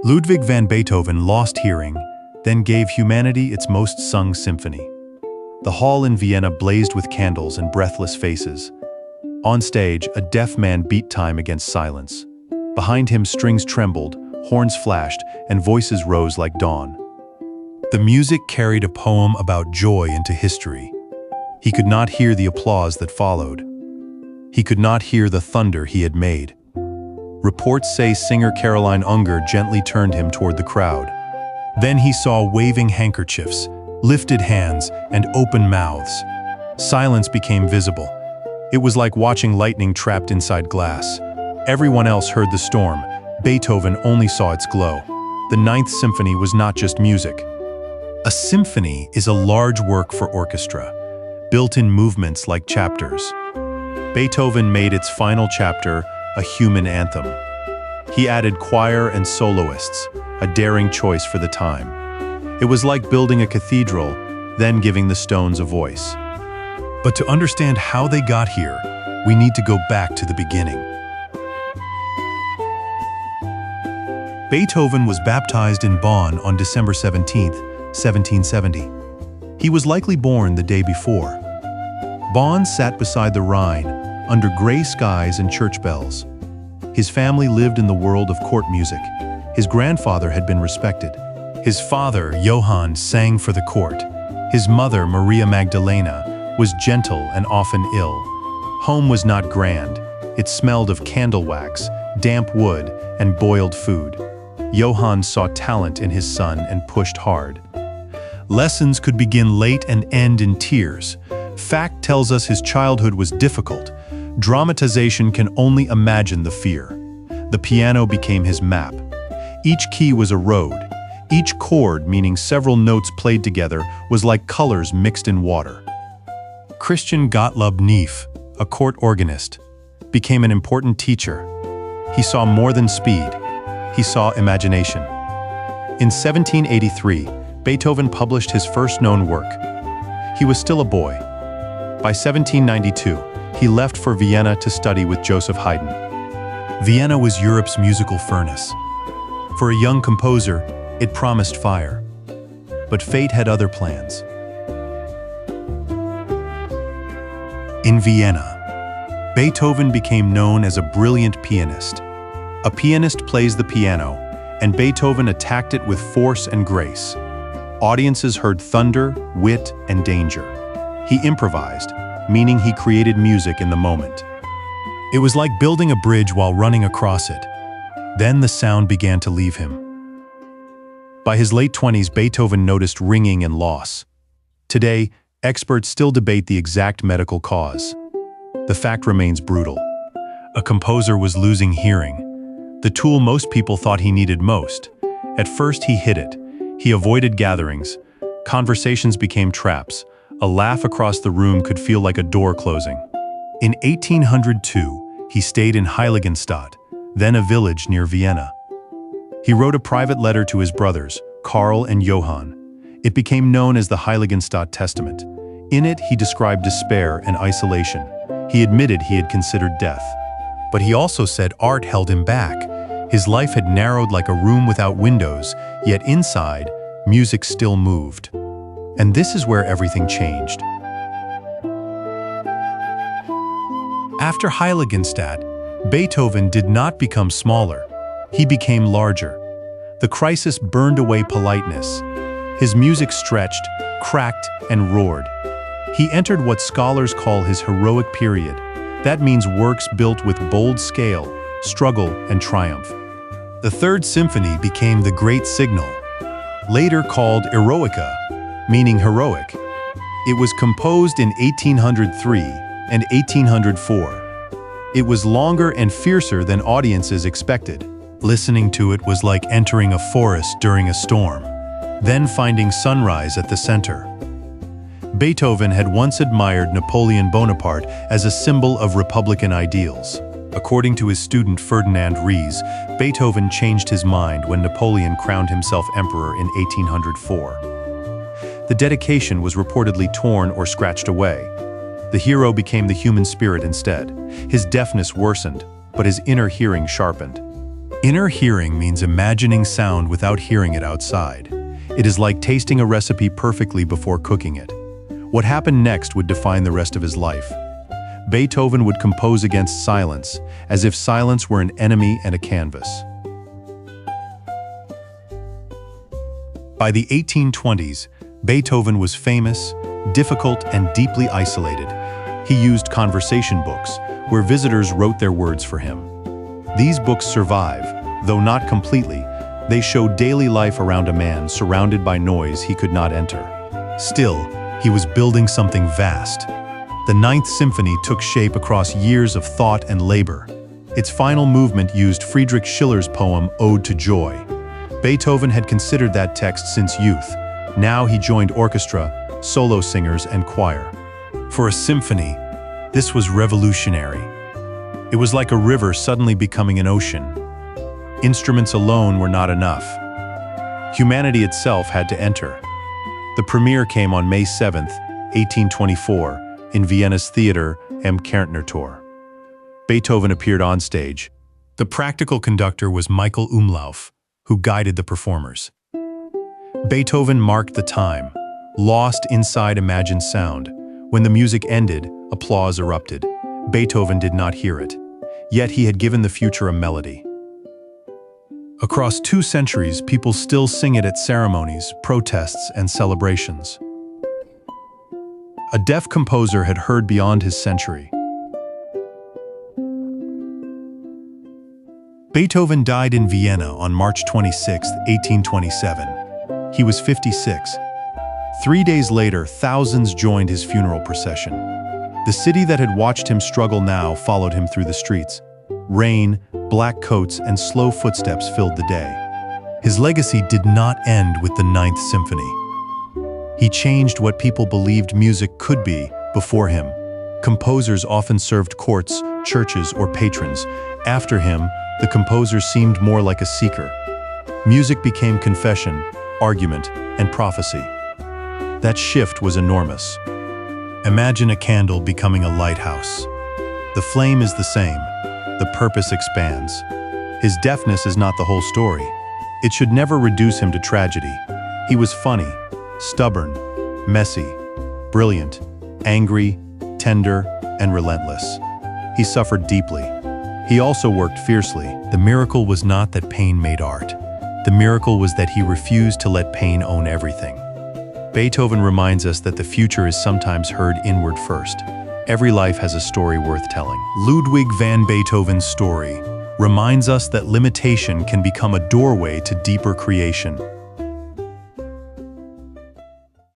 Ludwig van Beethoven lost hearing, then gave humanity its most sung symphony. The hall in Vienna blazed with candles and breathless faces. On stage, a deaf man beat time against silence. Behind him, strings trembled, horns flashed, and voices rose like dawn. The music carried a poem about joy into history. He could not hear the applause that followed. He could not hear the thunder he had made. Reports say singer Caroline Unger gently turned him toward the crowd. Then he saw waving handkerchiefs, lifted hands, and open mouths. Silence became visible. It was like watching lightning trapped inside glass. Everyone else heard the storm. Beethoven only saw its glow. The Ninth Symphony was not just music. A symphony is a large work for orchestra, built in movements like chapters. Beethoven made its final chapter a human anthem. He added choir and soloists, a daring choice for the time. It was like building a cathedral, then giving the stones a voice. But to understand how they got here, we need to go back to the beginning. Beethoven was baptized in Bonn on December 17, 1770. He was likely born the day before. Bonn sat beside the Rhine, under gray skies and church bells. His family lived in the world of court music. His grandfather had been respected. His father, Johann, sang for the court. His mother, Maria Magdalena, was gentle and often ill. Home was not grand. It smelled of candle wax, damp wood, and boiled food. Johann saw talent in his son and pushed hard. Lessons could begin late and end in tears. Fact tells us his childhood was difficult. Dramatization can only imagine the fear. The piano became his map. Each key was a road. Each chord, meaning several notes played together, was like colors mixed in water. Christian Gottlob Neef, a court organist, became an important teacher. He saw more than speed. He saw imagination. In 1783, Beethoven published his first known work. He was still a boy. By 1792, he left for Vienna to study with Joseph Haydn. Vienna was Europe's musical furnace. For a young composer, it promised fire. But fate had other plans. In Vienna, Beethoven became known as a brilliant pianist. A pianist plays the piano, and Beethoven attacked it with force and grace. Audiences heard thunder, wit, and danger. He improvised, meaning he created music in the moment. It was like building a bridge while running across it. Then the sound began to leave him. By his late 20s, Beethoven noticed ringing and loss. Today, experts still debate the exact medical cause. The fact remains brutal. A composer was losing hearing, the tool most people thought he needed most. At first, he hid it. He avoided gatherings. Conversations became traps. A laugh across the room could feel like a door closing. In 1802, he stayed in Heiligenstadt, then a village near Vienna. He wrote a private letter to his brothers, Karl and Johann. It became known as the Heiligenstadt Testament. In it, he described despair and isolation. He admitted he had considered death. But he also said art held him back. His life had narrowed like a room without windows, yet inside, music still moved. And this is where everything changed. After Heiligenstadt, Beethoven did not become smaller. He became larger. The crisis burned away politeness. His music stretched, cracked, and roared. He entered what scholars call his heroic period. That means works built with bold scale, struggle, and triumph. The Third Symphony became the Great Signal, later called Eroica, meaning heroic. It was composed in 1803 and 1804. It was longer and fiercer than audiences expected. Listening to it was like entering a forest during a storm, then finding sunrise at the center. Beethoven had once admired Napoleon Bonaparte as a symbol of Republican ideals. According to his student Ferdinand Ries, Beethoven changed his mind when Napoleon crowned himself emperor in 1804. The dedication was reportedly torn or scratched away. The hero became the human spirit instead. His deafness worsened, but his inner hearing sharpened. Inner hearing means imagining sound without hearing it outside. It is like tasting a recipe perfectly before cooking it. What happened next would define the rest of his life. Beethoven would compose against silence, as if silence were an enemy and a canvas. By the 1820s, Beethoven was famous, difficult, and deeply isolated. He used conversation books, where visitors wrote their words for him. These books survive, though not completely. They show daily life around a man surrounded by noise he could not enter. Still, he was building something vast. The Ninth Symphony took shape across years of thought and labor. Its final movement used Friedrich Schiller's poem Ode to Joy. Beethoven had considered that text since youth. Now he joined orchestra, solo singers, and choir. For a symphony, this was revolutionary. It was like a river suddenly becoming an ocean. Instruments alone were not enough. Humanity itself had to enter. The premiere came on May 7, 1824, in Vienna's theater Am Kärntnertor. Beethoven appeared on stage. The practical conductor was Michael Umlauf, who guided the performers. Beethoven marked the time, lost inside imagined sound. When the music ended, applause erupted. Beethoven did not hear it, yet he had given the future a melody. Across 2 centuries, people still sing it at ceremonies, protests, and celebrations. A deaf composer had heard beyond his century. Beethoven died in Vienna on March 26, 1827. He was 56. 3 days later, thousands joined his funeral procession. The city that had watched him struggle now followed him through the streets. Rain, black coats, and slow footsteps filled the day. His legacy did not end with the Ninth Symphony. He changed what people believed music could be before him. Composers often served courts, churches, or patrons. After him, the composer seemed more like a seeker. Music became confession, argument, and prophecy. That shift was enormous. Imagine a candle becoming a lighthouse. The flame is the same. The purpose expands. His deafness is not the whole story. It should never reduce him to tragedy. He was funny, stubborn, messy, brilliant, angry, tender, and relentless. He suffered deeply. He also worked fiercely. The miracle was not that pain made art. The miracle was that he refused to let pain own everything. Beethoven reminds us that the future is sometimes heard inward first. Every life has a story worth telling. Ludwig van Beethoven's story reminds us that limitation can become a doorway to deeper creation.